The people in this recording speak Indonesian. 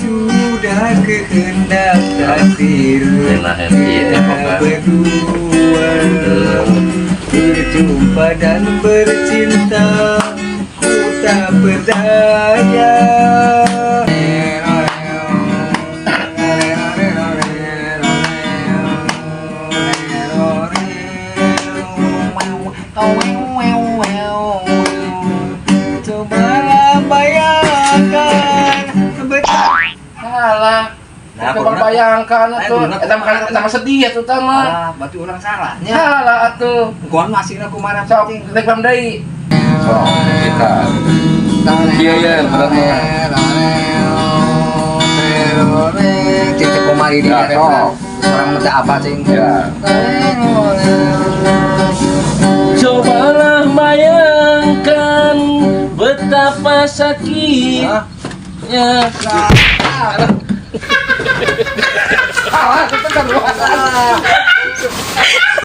sudah kehendak takdir Enak, iya, kita berdua berjumpa dan bercinta, ku tak berdaya. Cobalah bayangkan Salah. Nah, Coba pernah- bayangkan tuh, pernah- eta sedih ya tuh mah. berarti orang salahnya. Salah atuh. Gua masih aku marah Sok, penting. tek pam deui. Sok, kita. Iya, iya, benar. Cicak kumari di Ya, sok. orang muda apa sih? Ya. Cobalah bayangkan betapa sakitnya. Salah, itu kan